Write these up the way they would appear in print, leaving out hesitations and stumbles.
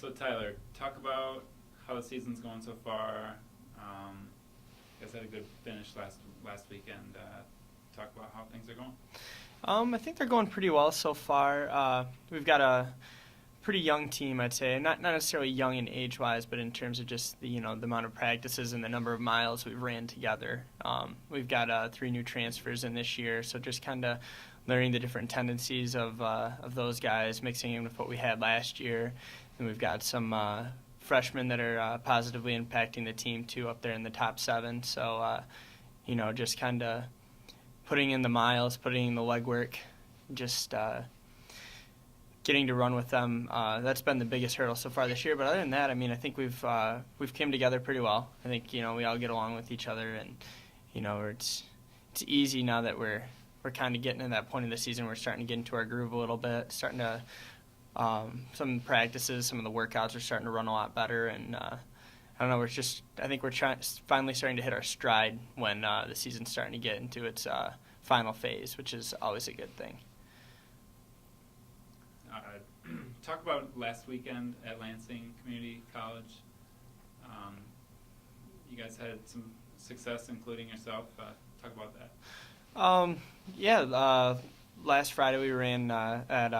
So Tyler, talk about how the season's going so far. You guys had a good finish last weekend. Talk about how things are going. I think they're going pretty well so far. We've got a pretty young team, I'd say. Not necessarily young in age-wise, but in terms of just the amount of practices and the number of miles we've ran together. We've got 3 new transfers in this year, so just kind of learning the different tendencies of those guys, mixing in with what we had last year. And we've got some freshmen that are positively impacting the team too, up there in the top 7. So, just kind of putting in the miles, putting in the legwork, just getting to run with them. That's been the biggest hurdle so far this year. But other than that, I think we've came together pretty well. I think we all get along with each other, and it's easy now that we're kind of getting to that point of the season. We're starting to get into our groove a little bit, starting to some practices, some of the workouts are starting to run a lot better, and I don't know. I think we're finally starting to hit our stride when the season's starting to get into its final phase, which is always a good thing. Talk about last weekend at Lansing Community College. You guys had some success, including yourself. Talk about that. Last Friday we ran at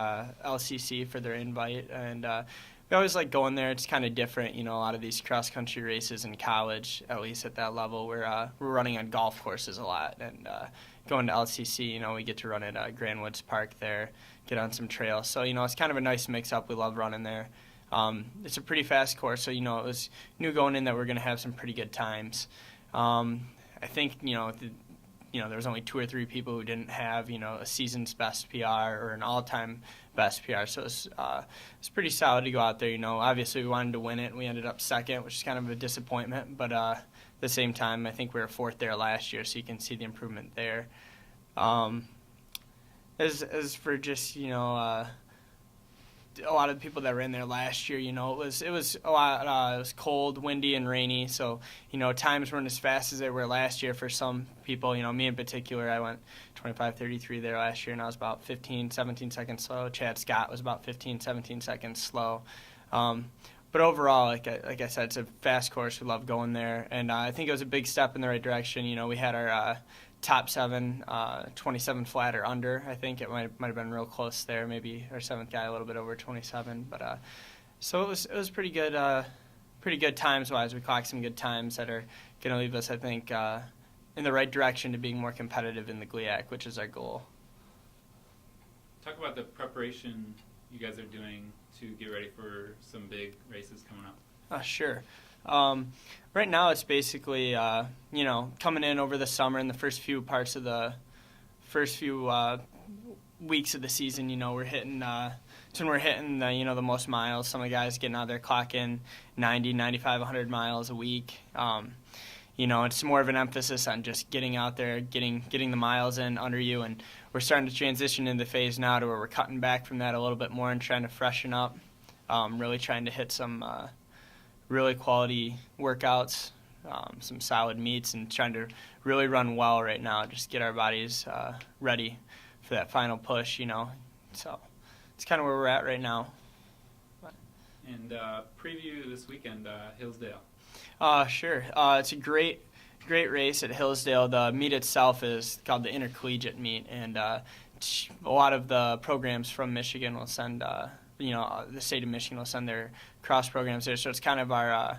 LCC for their invite, and we always like going there. It's kind of different, a lot of these cross-country races in college, at least at that level, we're running on golf courses a lot, and going to LCC, we get to run at Grand Woods Park there, get on some trails. So, it's kind of a nice mix-up. We love running there. It's a pretty fast course, so, it was knew going in that we're going to have some pretty good times. I think, there was only 2 or 3 people who didn't have, a season's best PR or an all-time best PR. So it's pretty solid to go out there. Obviously we wanted to win it, and we ended up second, which is kind of a disappointment. But at the same time, I think we were 4th there last year, so you can see the improvement there. As for just a lot of the people that were in there last year, it was a lot. It was cold, windy, and rainy. So, times weren't as fast as they were last year for some people. Me in particular, I went 25:33 there last year, and I was about 15, 17 seconds slow. Chad Scott was about 15, 17 seconds slow. But overall, like I said, it's a fast course. We love going there, and I think it was a big step in the right direction. We had our top 7, 27 flat or under. I think it might have been real close there. Maybe our 7th guy a little bit over 27. But so it was pretty good times wise. We clocked some good times that are going to leave us, I think, in the right direction to being more competitive in the GLIAC, which is our goal. Talk about the preparation you guys are doing to get ready for some big races coming up. Sure. Right now it's basically, coming in over the summer and the first few weeks of the season, we're hitting, it's when we're hitting the most miles. Some of the guys getting out there clocking 90, 95, 100 miles a week. It's more of an emphasis on just getting out there, getting the miles in under you, and we're starting to transition into the phase now to where we're cutting back from that a little bit more and trying to freshen up, really trying to hit some really quality workouts, some solid meets, and trying to really run well right now, just get our bodies ready for that final push, So it's kind of where we're at right now. And preview this weekend, Hillsdale. Sure. It's a great race at Hillsdale. The meet itself is called the Intercollegiate Meet, and a lot of the programs from Michigan will send the state of Michigan will send their cross programs there. So it's kind of our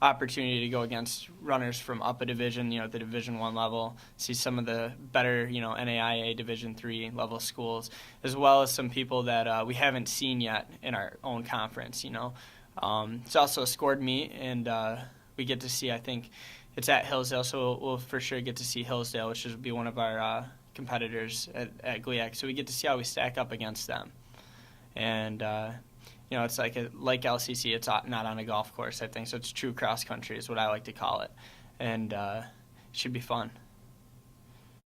opportunity to go against runners from up a division, at the Division I level, see some of the better, NAIA Division III level schools, as well as some people that we haven't seen yet in our own conference, It's also a scored meet, and we get to see, I think, it's at Hillsdale, so we'll for sure get to see Hillsdale, which will be one of our competitors at GLIAC. So we get to see how we stack up against them. And, it's like LCC, it's not on a golf course, I think, so it's true cross-country is what I like to call it. And it should be fun.